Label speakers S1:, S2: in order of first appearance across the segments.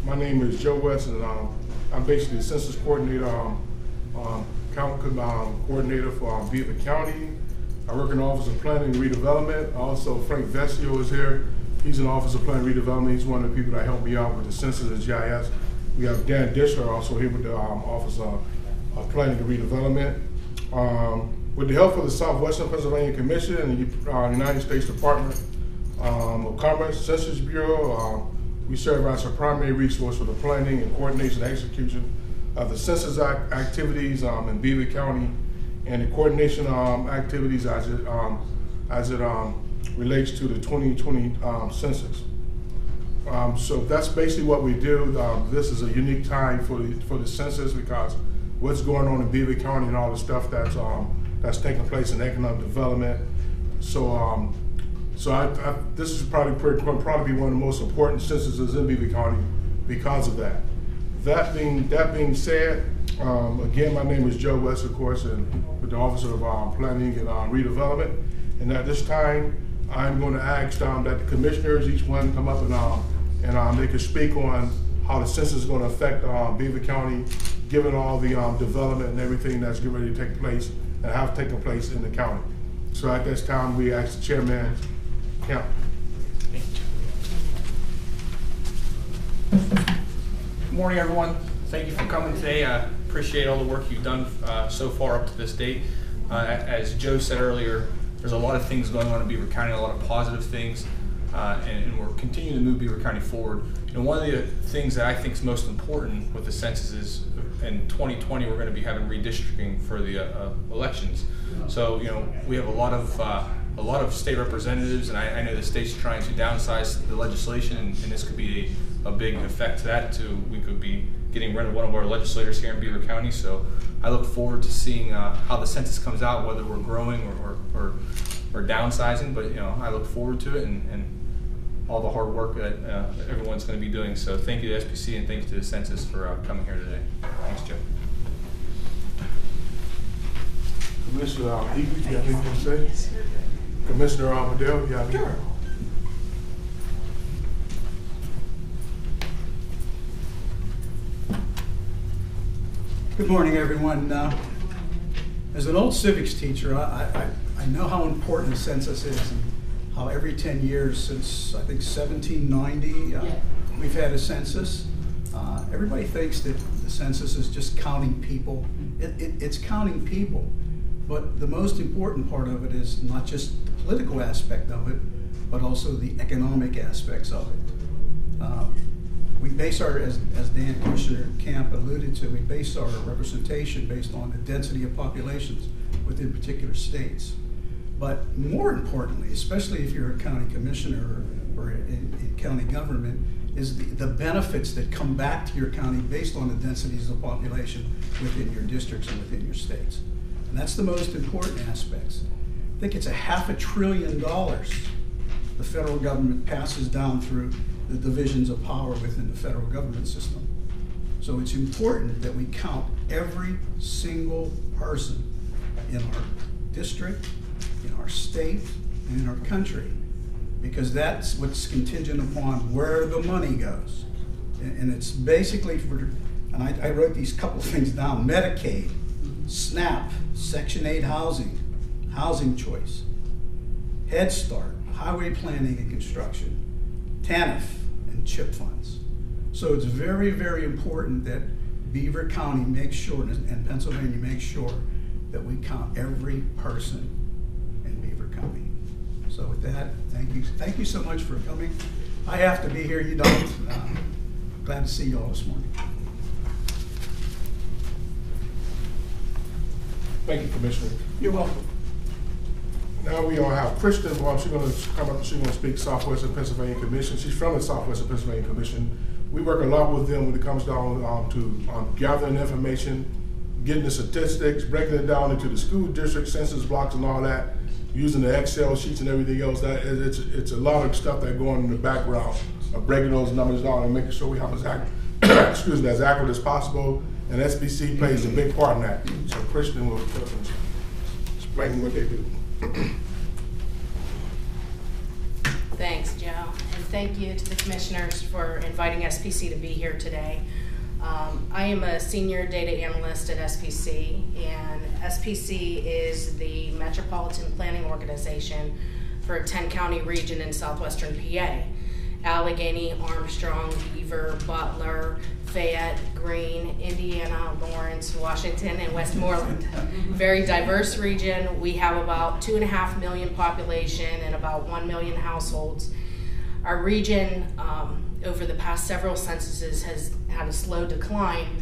S1: My name is Joe West, and I'm basically the census coordinator, coordinator for Beaver County. I work in the Office of Planning and Redevelopment. Also, Frank Vesio is here. He's in the Office of Planning and Redevelopment. He's one of the people that helped me out with the census and GIS. We have Dan Dishler also here with the Office of Planning and Redevelopment. With the help of the Southwestern Pennsylvania Commission and the United States Department of Commerce, Census Bureau, we serve as a primary resource for the planning and coordination and execution of the census activities in Beaver County and the coordination activities as it relates to the 2020 census. So that's basically what we do. This is a unique time for the census because what's going on in Beaver County and all the stuff that's taking place in economic development. So this is probably be one of the most important censuses in Beaver County because of that. That being said, again, my name is Joe West, of course, and with the Office of Planning and Redevelopment. And at this time, I'm going to ask that the commissioners, each one, come up and they can speak on how the census is going to affect Beaver County, given all the development and everything that's getting ready to take place and have taken place in the county. So at this time, we ask the chairman, Kemp.
S2: Good morning, everyone. Thank you for coming today. I appreciate all the work you've done so far up to this date. As Joe said earlier, there's a lot of things going on in Beaver County, a lot of positive things, and we're continuing to move Beaver County forward. You know, one of the things that I think is most important with the census is in 2020 we're going to be having redistricting for the elections. So you know, we have a lot of state representatives, and I know the state's trying to downsize the legislation, and this could be a big effect to that too. We could be getting rid of one of our legislators here in Beaver County. So I look forward to seeing how the census comes out, whether we're growing or downsizing. But you know, I look forward to it and all the hard work that everyone's going to be doing. So thank you to SPC and thank you to the census for coming here today. Thanks, Joe.
S1: Commissioner Eagley, you have anything to say? Commissioner Armadale, you have anything?
S3: Sure. Good morning, everyone. As an old civics teacher, I know how important the census is and how every 10 years since, I think, 1790, we've had a census. Everybody thinks that the census is just counting people. It's counting people, but the most important part of it is not just the political aspect of it, but also the economic aspects of it. We base our, as Dan Commissioner Camp alluded to, we base our representation based on the density of populations within particular states. But more importantly, especially if you're a county commissioner or in county government, is the benefits that come back to your county based on the densities of population within your districts and within your states. And that's the most important aspects. I think it's $500 billion the federal government passes down through the divisions of power within the federal government system. So it's important that we count every single person in our district, in our state, and in our country, because that's what's contingent upon where the money goes. And it's basically for, and I wrote these couple things down: Medicaid, SNAP, Section 8 housing, housing choice, Head Start, highway planning and construction, TANF, and CHIP funds. So it's very, very important that Beaver County makes sure, and Pennsylvania makes sure, that we count every person in Beaver County. So with that, thank you so much for coming. I have to be here, you don't. Glad to see you all this morning.
S1: Thank you, Commissioner.
S3: You're welcome.
S1: Now we all have Kristen. Well, she's going to come up and she's going to speak Southwestern Pennsylvania Commission. She's from the Southwestern Pennsylvania Commission. We work a lot with them when it comes down to gathering information, getting the statistics, breaking it down into the school district census blocks and all that, using the Excel sheets and everything else. That it's a lot of stuff that going in the background of breaking those numbers down and making sure we have as accurate as possible. And SBC plays a big part in that. So Kristen will explain what they do.
S4: Thanks, Joe, and thank you to the commissioners for inviting SPC to be here today. I am a senior data analyst at SPC, and SPC is the Metropolitan Planning Organization for a 10-county region in southwestern PA. Allegheny, Armstrong, Beaver, Butler, Fayette, Greene, Indiana, Lawrence, Washington, and Westmoreland. Very diverse region. We have about 2.5 million population and about 1 million households. Our region, over the past several censuses, has had a slow decline.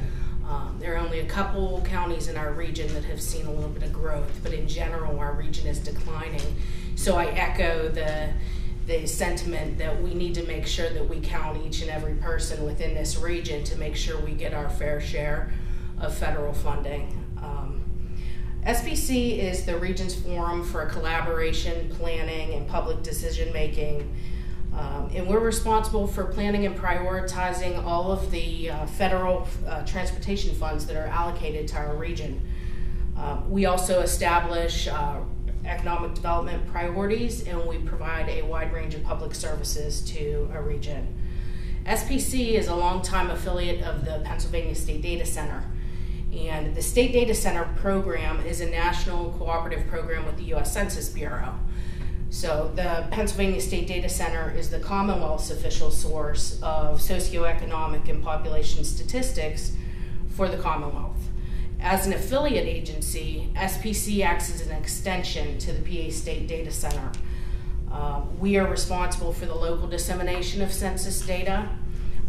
S4: There are only a couple counties in our region that have seen a little bit of growth, but in general, our region is declining. So I echo the sentiment that we need to make sure that we count each and every person within this region to make sure we get our fair share of federal funding. SPC is the region's forum for collaboration, planning, and public decision making. And we're responsible for planning and prioritizing all of the federal transportation funds that are allocated to our region. We also establish economic development priorities, and we provide a wide range of public services to a region. SPC is a longtime affiliate of the Pennsylvania State Data Center, and the State Data Center program is a national cooperative program with the U.S. Census Bureau. So the Pennsylvania State Data Center is the Commonwealth's official source of socioeconomic and population statistics for the Commonwealth. As an affiliate agency, SPC acts as an extension to the PA State Data Center. We are responsible for the local dissemination of census data.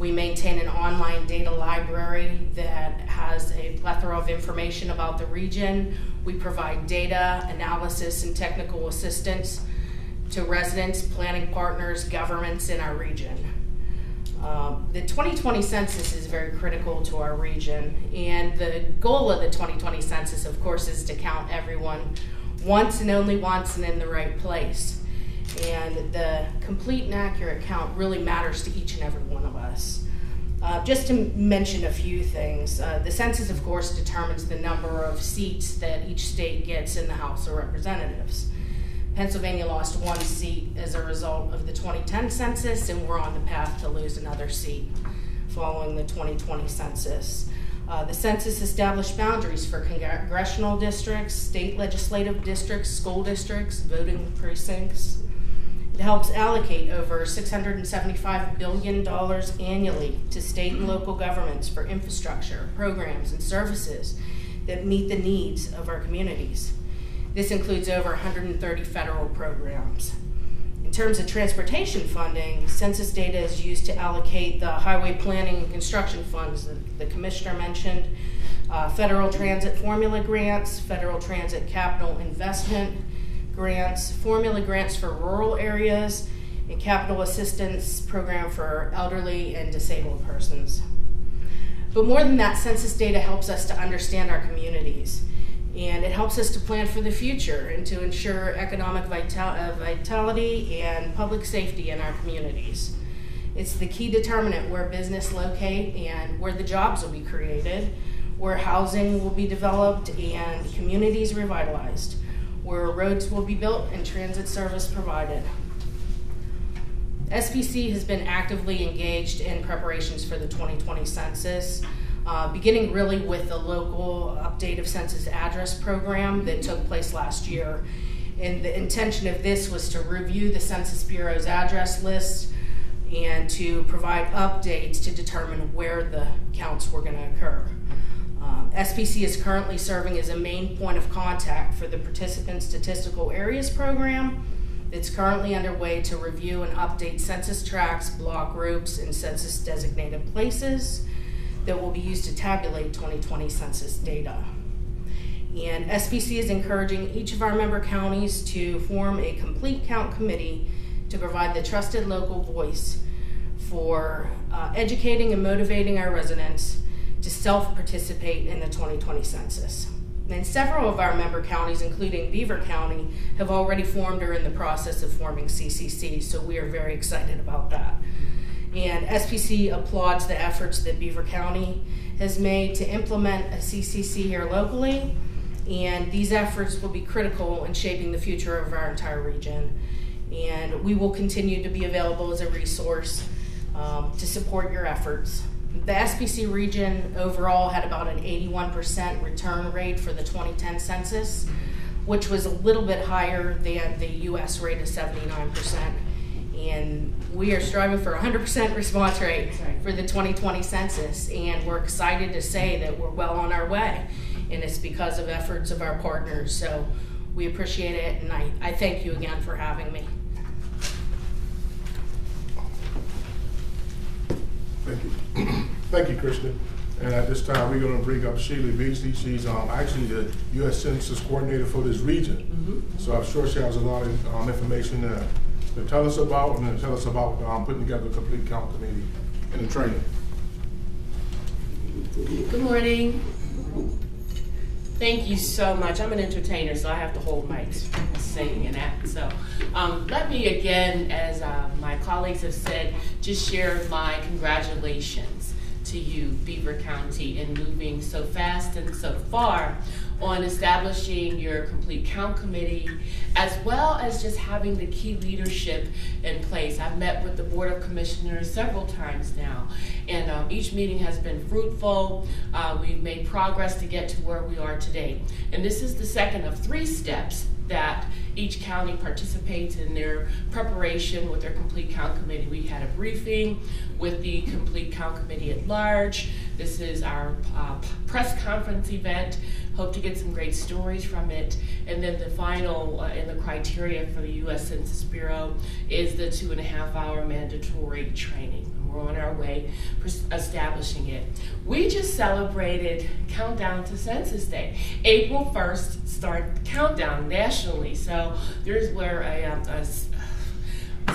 S4: We maintain an online data library that has a plethora of information about the region. We provide data, analysis, and technical assistance to residents, planning partners, governments in our region. The 2020 census is very critical to our region, and the goal of the 2020 census, of course, is to count everyone once and only once and in the right place. And the complete and accurate count really matters to each and every one of us. Just to mention a few things, the census, of course, determines the number of seats that each state gets in the House of Representatives. Pennsylvania lost 1 seat as a result of the 2010 census, and we're on the path to lose another seat following the 2020 census. The census established boundaries for congressional districts, state legislative districts, school districts, voting precincts. It helps allocate over $675 billion annually to state and local governments for infrastructure, programs, and services that meet the needs of our communities. This includes over 130 federal programs. In terms of transportation funding, census data is used to allocate the highway planning and construction funds that the commissioner mentioned, federal transit formula grants, federal transit capital investment grants, formula grants for rural areas, and capital assistance program for elderly and disabled persons. But more than that, census data helps us to understand our communities. And it helps us to plan for the future and to ensure economic vitality and public safety in our communities. It's the key determinant where business locate and where the jobs will be created, where housing will be developed and communities revitalized, where roads will be built and transit service provided. SPC has been actively engaged in preparations for the 2020 census. Beginning really with the local update of census address program that took place last year. And the intention of this was to review the Census Bureau's address list and to provide updates to determine where the counts were going to occur. SPC is currently serving as a main point of contact for the Participant Statistical Areas program that's currently underway to review and update census tracts, block groups, and census designated places that will be used to tabulate 2020 census data. And SPC is encouraging each of our member counties to form a complete count committee to provide the trusted local voice for educating and motivating our residents to self-participate in the 2020 census. And several of our member counties, including Beaver County, have already formed or are in the process of forming CCC, so we are very excited about that. And SPC applauds the efforts that Beaver County has made to implement a CCC here locally, and these efforts will be critical in shaping the future of our entire region. and we will continue to be available as a resource to support your efforts. The SBC region overall had about an 81% return rate for the 2010 census, which was a little bit higher than the US rate of 79%. And we are striving for 100% response rate for the 2020 census, and we're excited to say that we're well on our way, and it's because of efforts of our partners. So we appreciate it, and I thank you again for having me.
S1: Thank you. Thank you, Kristen. And at this time, we're going to bring up Sheila Beasley. She's actually the U.S. Census Coordinator for this region. So I'm sure she has a lot of information to tell us about, and to tell us about putting together a complete count committee and the training.
S5: Good morning. Thank you so much. I'm an entertainer, so I have to hold mics, sing and act. So let me again, as my colleagues have said, just share my congratulations to you, Beaver County, in moving so fast and so far on establishing your complete count committee, as well as just having the key leadership in place. I've met with the Board of Commissioners several times now, and each meeting has been fruitful. We've made progress to get to where we are today. And this is the second of 3 steps that each county participates in their preparation with their complete count committee. We had a briefing with the complete count committee at large. This is our press conference event. Hope to get some great stories from it. And then the final in the criteria for the U.S. Census Bureau is the 2.5-hour mandatory training. We're on our way for establishing it. We just celebrated Countdown to Census Day. April 1st start the countdown nationally. So there's where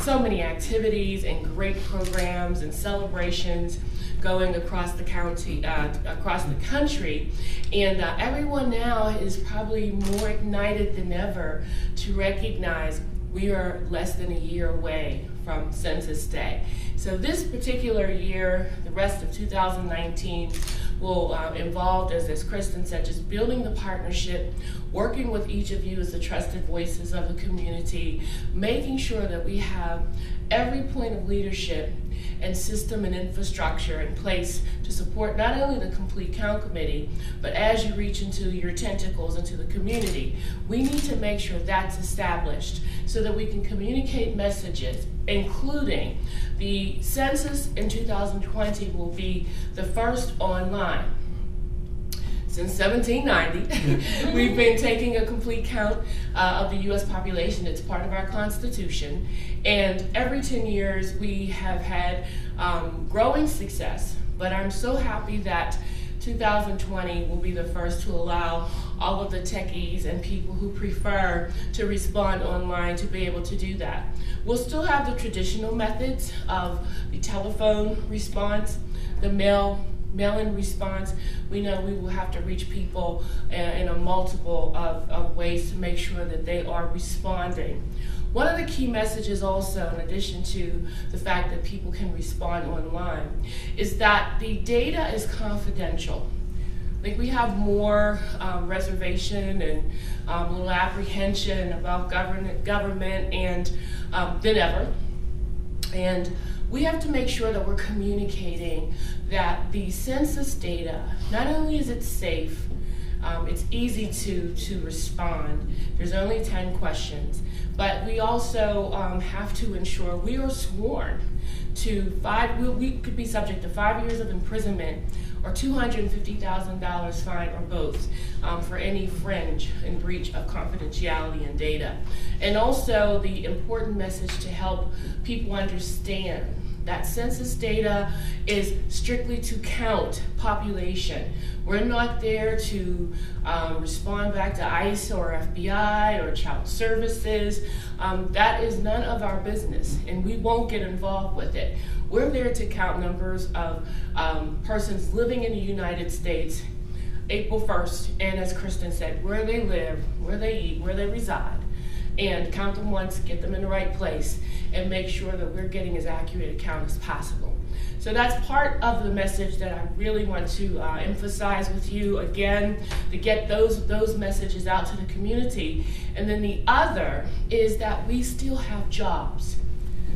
S5: so many activities and great programs and celebrations going across the county, across the country, and everyone now is probably more ignited than ever to recognize we are less than a year away from Census Day. So this particular year, the rest of 2019, will involve, as Kristen said, just building the partnership, working with each of you as the trusted voices of the community, making sure that we have every point of leadership and system and infrastructure in place to support not only the complete count committee, but as you reach into your tentacles into the community, we need to make sure that's established so that we can communicate messages, including the census in 2020 will be the first online. Since 1790, we've been taking a complete count of the U.S. population. It's part of our Constitution. And every 10 years, we have had growing success. But I'm so happy that 2020 will be the first to allow all of the techies and people who prefer to respond online to be able to do that. We'll still have the traditional methods of the telephone response, the mail-in response. We know we will have to reach people in a multiple of ways to make sure that they are responding. One of the key messages also, in addition to the fact that people can respond online, is that the data is confidential. I think we have more reservation and a little apprehension about government and than ever. And we have to make sure that we're communicating that the census data, not only is it safe, it's easy to respond. There's only 10 questions, but we also have to ensure we are sworn to we could be subject to 5 years of imprisonment or $250,000 fine or both for any fringe and breach of confidentiality and data. And also the important message to help people understand that census data is strictly to count population. We're not there to respond back to ICE or FBI or child services. That is none of our business, and we won't get involved with it. We're there to count numbers of persons living in the United States April 1st, and as Kristen said, where they live, where they eat, where they reside, and count them once, get them in the right place, and make sure that we're getting as accurate a count as possible. So So that's part of the message that I really want to emphasize with you again, to get those messages out to the community. And then the other is that we still have jobs.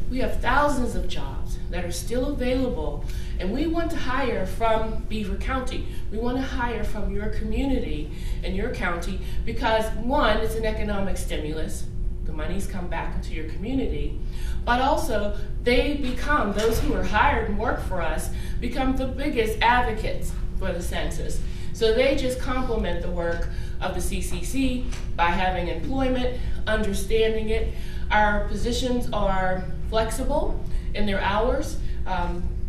S5: We have thousands of jobs that are still available, and we want to hire from Beaver County. We want to hire from your community and your county because, one, it's an economic stimulus. The money's come back into your community, but also those who are hired and work for us become the biggest advocates for the census. So they just complement the work of the CCC by having employment, understanding it. Our positions are flexible in their hours.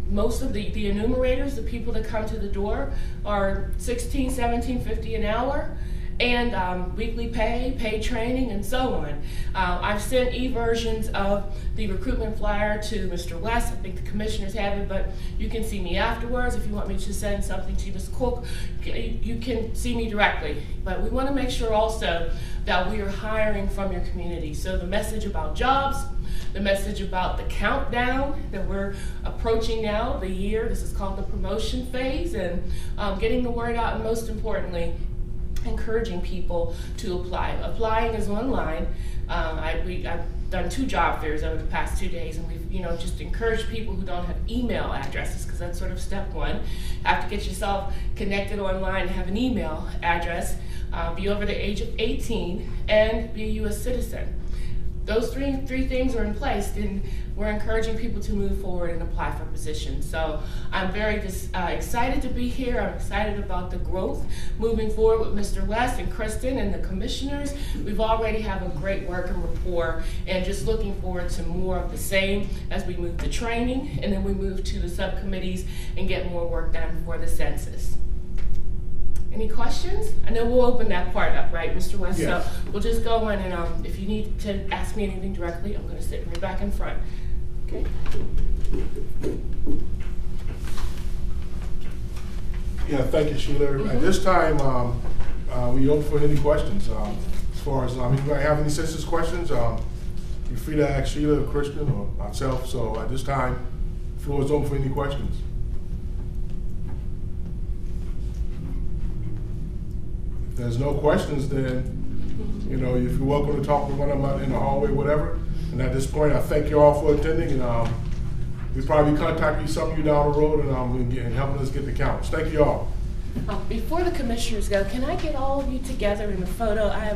S5: Most of the enumerators, the people that come to the door, are $16, $17.50 an hour, and weekly pay, paid training, and so on. I've sent e-versions of the recruitment flyer to Mr. West. I think the commissioners have it, but you can see me afterwards. If you want me to send something to Ms. Cook, you can see me directly. But we want to make sure also that we are hiring from your community. So the message about jobs, the message about the countdown that we're approaching now, the year, this is called the promotion phase, and getting the word out, and most importantly, encouraging people to apply. Applying is online. I've done 2 job fairs over the past 2 days, and we've just encouraged people who don't have email addresses, because that's sort of step one. You have to get yourself connected online and have an email address, be over the age of 18, and be a U.S. citizen. Those three things are in place, then we're encouraging people to move forward and apply for positions. So I'm very excited to be here. I'm excited about the growth moving forward with Mr. West and Kristen and the commissioners. We've already have a great working rapport, and just looking forward to more of the same as we move to training, and then we move to the subcommittees and get more work done for the census. Any questions? I know we'll open that part up, right, Mr. West?
S1: Yes.
S5: So we'll just go in, and if you need to ask me anything directly, I'm going to sit right back in front. Okay?
S1: Yeah, thank you, Sheila. At this time, we open for any questions. As far as anybody have any census questions, you're free to ask Sheila or Kristen or myself. So at this time, the floor is open for any questions. If there's no questions, then if you're welcome to talk to one of them in the hallway, whatever. And at this point, I thank you all for attending, and we'll probably contact some of you down the road, and helping us get the counts. Thank you all.
S5: Before the commissioners go, can I get all of you together in a photo? I have